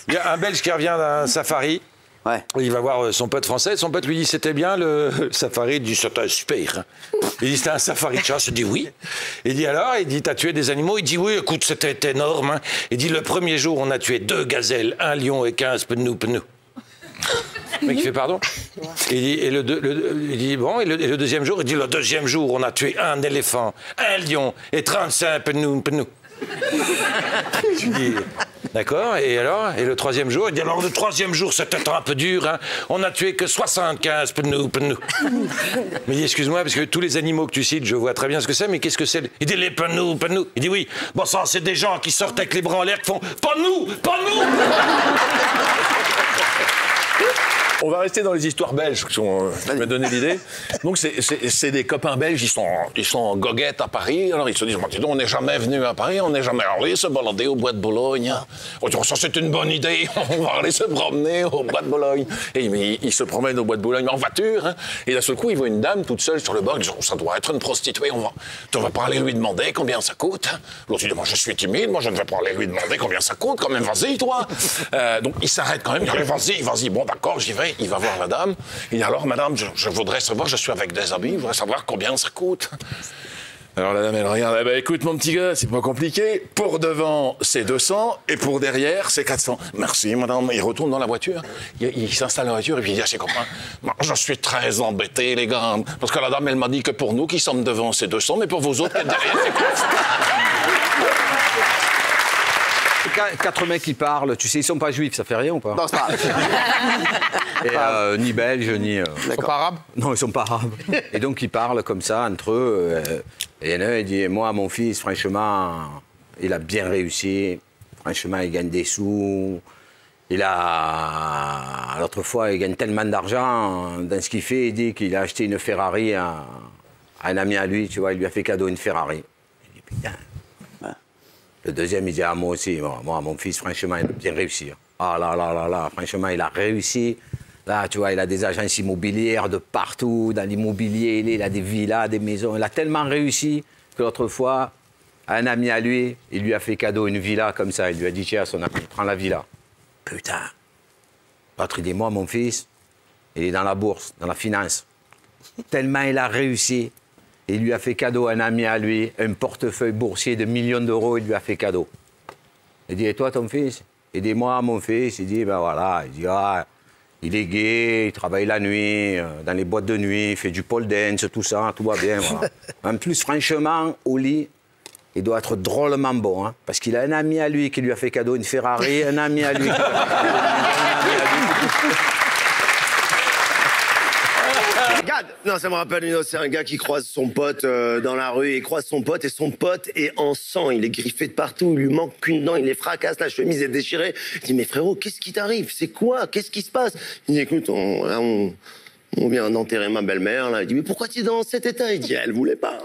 Il y a un Belge qui revient d'un safari. Ouais. Il va voir son pote français. Son pote lui dit c'était bien le safari. Il dit c'était super. Il dit c'était un safari de chasse. Il dit oui. Il dit alors, il dit t'as tué des animaux. Il dit oui, écoute c'était énorme. Hein. Il dit le premier jour on a tué 2 gazelles, 1 lion et 15 penous. Le mec il fait pardon. Il dit, il dit bon et le deuxième jour il dit le deuxième jour on a tué 1 éléphant, 1 lion et 35 penous. Tu dis d'accord et alors et le troisième jour il dit alors le troisième jour c'était un peu dur hein. On a tué que 75 penous. Mais il dit excuse-moi parce que tous les animaux que tu cites je vois très bien ce que c'est mais qu'est-ce que c'est? Il dit les penous. Il dit oui bon ça c'est des gens qui sortent avec les bras en l'air qui font pas nous. On va rester dans les histoires belges qui m'a donné l'idée. Donc c'est des copains belges, ils sont en goguette à Paris. Alors ils se disent, dis donc, on n'est jamais venu à Paris, on n'est jamais allé se balader au bois de Boulogne. On dit, ça c'est une bonne idée, on va aller se promener au bois de Boulogne. Et ils se promènent au bois de Boulogne en voiture. Hein. Et d'un seul coup, ils voient une dame toute seule sur le bord. Ils disent, ça doit être une prostituée, tu vas pas aller lui demander combien ça coûte. Hein. L'autre dit, moi je suis timide, moi je ne vais pas aller lui demander combien ça coûte, quand même, vas-y toi. Donc il s'arrête quand même, il dit, vas-y, bon d'accord, j'y vais. Il va voir la dame. Il dit alors, madame, je voudrais savoir, je suis avec des amis, je voudrais savoir combien ça coûte. Alors la dame, elle regarde, eh ben, écoute mon petit gars, c'est pas compliqué. Pour devant, c'est 200 et pour derrière, c'est 400. Merci, madame. Il retourne dans la voiture. Il s'installe dans la voiture et puis il dit à ses copains, je suis très embêté, les gars, parce que la dame, elle m'a dit que pour nous qui sommes devant, c'est 200, mais pour vous autres, qui êtes derrière, c'est 400. 4 mecs qui parlent, tu sais, ils sont pas juifs, ça fait rien ou pas? Non, c'est pas Et ni belges, ni... Ils sont pas arabes? Non, ils sont pas arabes. Et donc, ils parlent comme ça, entre eux. Et il y en a un, il dit, moi, mon fils, franchement, il a bien réussi. Franchement, il gagne des sous. L'autre fois, il gagne tellement d'argent dans ce qu'il fait, il dit qu'il a acheté une Ferrari à un ami à lui, tu vois, il lui a fait cadeau une Ferrari. Il dit, putain. Le deuxième, il dit, moi aussi, moi, mon fils, franchement, il a bien réussi. Ah là, franchement, il a réussi. Là, tu vois, il a des agences immobilières de partout, dans l'immobilier, il a des villas, des maisons. Il a tellement réussi que l'autre fois, un ami à lui, il lui a fait cadeau une villa comme ça. Il lui a dit, tiens, son ami, prends la villa. Putain. L'autre, il dit, moi, mon fils, il est dans la bourse, dans la finance. Tellement il a réussi. Il lui a fait cadeau à un ami à lui, un portefeuille boursier de millions d'euros, il lui a fait cadeau. Il dit, et toi, ton fils? Il dit, moi, mon fils, il dit, ben voilà, il dit, il est gay, il travaille la nuit, dans les boîtes de nuit, il fait du pole dance, tout ça, tout va bien, voilà. En plus, franchement, au lit, il doit être drôlement bon, hein, parce qu'il a un ami à lui qui lui a fait cadeau une Ferrari, un ami à lui qui lui a fait cadeau Regarde, non, ça me rappelle une autre, c'est un gars qui croise son pote dans la rue, il croise son pote et son pote est en sang, il est griffé de partout, il lui manque qu'une dent, il les fracasse, la chemise est déchirée. Il dit, mais frérot, qu'est-ce qui t'arrive? C'est quoi? Qu'est-ce qui se passe? Il dit, écoute, on vient d'enterrer ma belle-mère, là. Il dit, mais pourquoi tu es dans cet état? Il dit, elle voulait pas.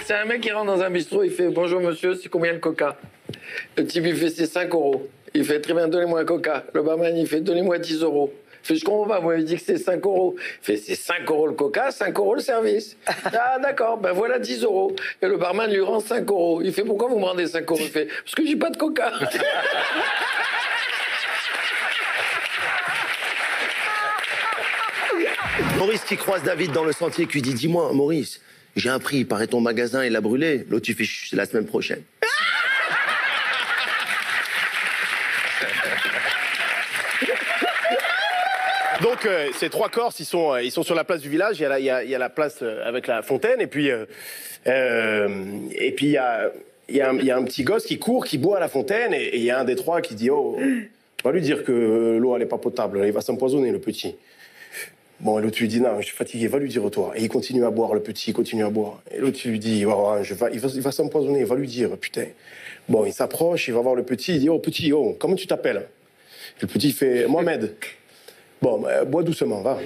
C'est un mec qui rentre dans un bistrot, il fait « Bonjour monsieur, c'est combien le coca ?» Le type, il fait « C'est 5 €. » Il fait « Très bien, donnez-moi un coca. » Le barman, il fait « Donnez-moi 10 €. Il fait « Je comprends pas, moi, il dit que c'est 5 €. » Il fait « C'est 5 € le coca, 5 € le service. » Ah d'accord, ben voilà 10 €. Et le barman lui rend 5 €. Il fait « Pourquoi vous me rendez 5 €? » Il fait « Parce que j'ai pas de coca. » Maurice qui croise David dans le sentier qui lui dit, dis-moi, Maurice, j'ai un prix, il paraît ton magasin, il a brûlé. L'autre, tu fais, chut, c'est la semaine prochaine. Donc, ces 3 Corses, ils sont sur la place du village. Il y a la place avec la fontaine. Et puis, il y a un petit gosse qui court, qui boit à la fontaine. Et il y a un des 3 qui dit, oh, va lui dire que l'eau, elle n'est pas potable. Il va s'empoisonner, le petit. Bon, et l'autre lui dit, non, je suis fatigué, va lui dire, toi. Et il continue à boire, le petit, il continue à boire. Et l'autre lui dit, oh, il va s'empoisonner, va lui dire, putain. Bon, il s'approche, il va voir le petit, il dit, oh, petit, oh, comment tu t'appelles? Le petit, il fait, Mohamed. Bon, bah, bois doucement, va.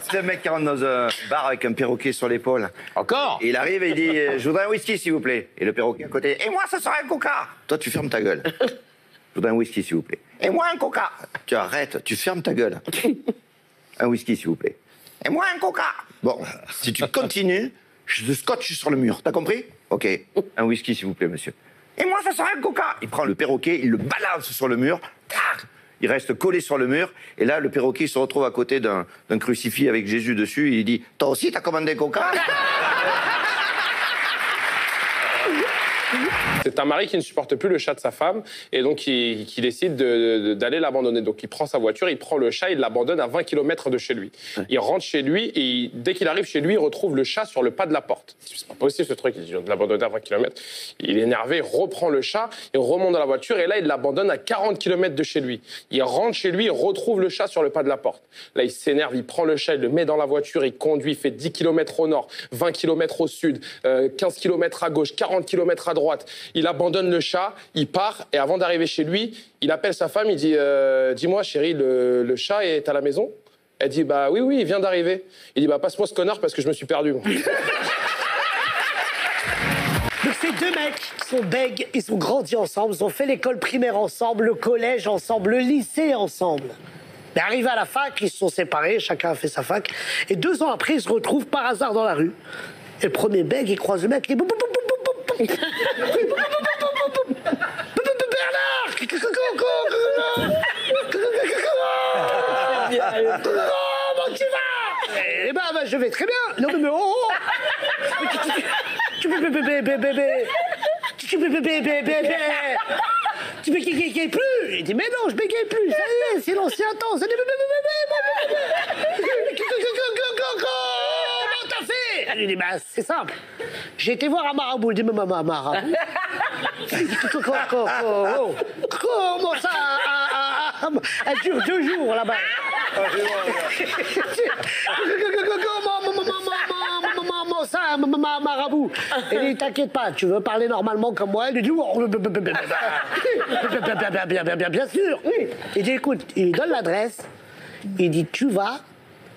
C'est un mec qui rentre dans un bar avec un perroquet sur l'épaule. Encore? Et il arrive et il dit, je voudrais un whisky, s'il vous plaît. Et le perroquet à côté, et moi, ça serait un coca. Toi, tu fermes ta gueule. Je voudrais un whisky, s'il vous plaît. Et moi, un coca. Tu arrêtes, tu fermes ta gueule. Un whisky, s'il vous plaît. Et moi, un coca. Bon, si tu continues, je te scotche sur le mur. T'as compris? Ok. Un whisky, s'il vous plaît, monsieur. Et moi, ça sera un coca. Il prend le perroquet, il le balance sur le mur. Tac. Il reste collé sur le mur. Et là, le perroquet se retrouve à côté d'un crucifix avec Jésus dessus. Et il dit, toi aussi, t'as commandé coca? C'est un mari qui ne supporte plus le chat de sa femme et donc qui décide d'aller l'abandonner. Donc il prend sa voiture, il prend le chat, il l'abandonne à 20 km de chez lui. Il rentre chez lui et dès qu'il arrive chez lui, il retrouve le chat sur le pas de la porte. C'est pas possible ce truc, il dit de l'abandonner à 20 km. Il est énervé, il reprend le chat, il remonte dans la voiture et là il l'abandonne à 40 km de chez lui. Il rentre chez lui, il retrouve le chat sur le pas de la porte. Là il s'énerve, il prend le chat, il le met dans la voiture, il conduit, il fait 10 km au nord, 20 km au sud, 15 km à gauche, 40 km à droite. Il abandonne le chat, il part, et avant d'arriver chez lui, il appelle sa femme, il dit « Dis-moi, chérie, le chat est à la maison ?» Elle dit « Bah oui, il vient d'arriver. » Il dit « Bah passe-moi ce connard parce que je me suis perdu. » Donc ces deux mecs qui sont bègues, ils ont grandi ensemble, ils ont fait l'école primaire ensemble, le collège ensemble, le lycée ensemble. Mais arrivés à la fac, ils se sont séparés, chacun a fait sa fac, et 2 ans après, ils se retrouvent par hasard dans la rue. Et le premier bègue, il croise le mec, il dit Bernard! Comment tu vas? Eh ben, je vais très bien. Non, mais oh! Tu peux bébé. Tu bégayes plus? Il dit, mais non, je bégaye plus. Ça y est, c'est l'ancien temps. C'est comment t'as fait? Elle lui dit, bah, c'est simple. J'ai été voir un marabout. Il dit, mais marabout? Comment ça? Elle dure 2 jours là-bas. Comment ça, marabout? Elle dit, t'inquiète pas, tu veux parler normalement comme moi? Elle lui dit, bien sûr. Il dit, écoute, il lui donne l'adresse. Il dit, tu vas.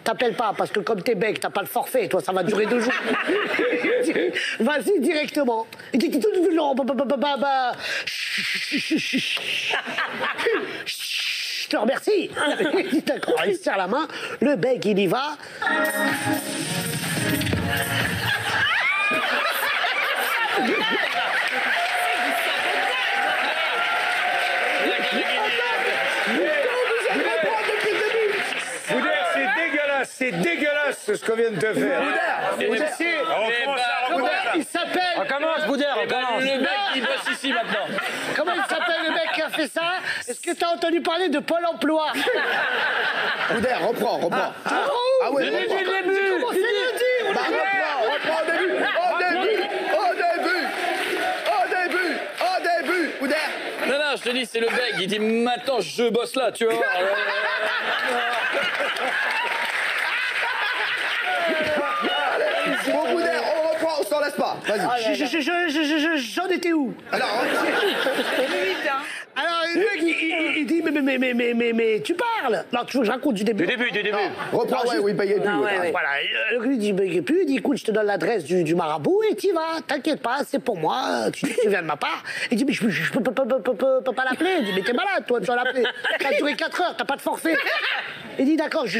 T'appelles pas, parce que comme t'es bec, t'as pas le forfait, toi, ça va durer 2 jours. Vas-y directement. Il dit, non, je te remercie. Il dit, d'accord, il se serre la main, le bec, il y va. C'est dégueulasse ce qu'on vient de te faire. Il s'appelle. On commence, Boudère, on commence. Le mec qui bosse ici maintenant. Comment il s'appelle le mec qui a fait ça? Est-ce que t'as entendu parler de Pôle emploi? Boudère, reprends. Ah ouais, J'ai commencé à le dire. Reprends au début, Boudère. Non, je te dis, c'est le bec. Il dit, maintenant, je bosse là, tu vois. Bon, Boudère, on reprend, on s'en laisse pas. Vas-y. J'en étais où? Alors, Alors, le mec, il dit, mais tu parles. Non, tu veux que je raconte du début? Du début. reprends, il payait plus. Voilà, le gars, il dit, mais plus, il dit, écoute, je te donne l'adresse du marabout et t'y vas, t'inquiète pas, c'est pour moi, tu viens de ma part. Il dit, mais je peux pas l'appeler. Il dit, mais t'es malade, toi, tu vas l'appeler. Ça a duré 4 heures, t'as pas de forfait. Il dit, d'accord, je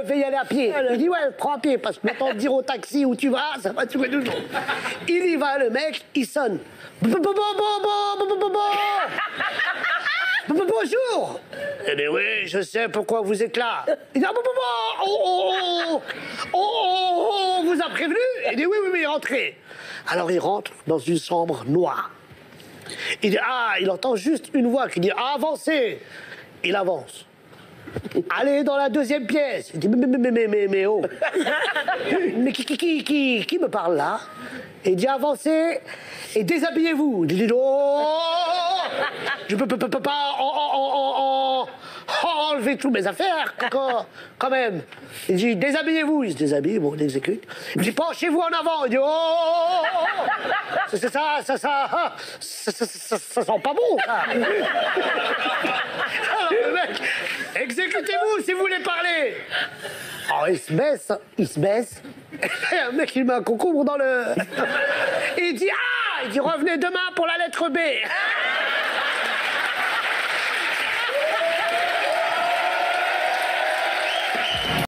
vais y aller à pied. Il dit, ouais, prends à pied, parce que maintenant, dire au taxi où tu vas, ça va durer 2 jours. Il y va, le mec, il sonne. Bonjour. Eh bien oui, je sais pourquoi vous êtes là. Il dit, on vous a prévenu? Il dit, oui, rentrez. Alors il rentre dans une chambre noire. Il dit, il entend juste une voix qui dit, avancez. Il avance. Allez dans la 2e pièce. Il dit, mais oh. Mais qui me parle là? Il dit, avancez et déshabillez-vous. Il dit, oh, je peux pas enlever toutes mes affaires, quand même. Il dit, déshabillez-vous. Il se déshabille, bon, il exécute. Il dit, penchez-vous en avant. Il dit, oh, ça sent pas bon, ça. Alors, le mec, exécutez-vous si vous voulez parler. Alors, il se baisse. Et un mec, il met un concombre dans le... Et il dit, il dit revenez demain pour la lettre B.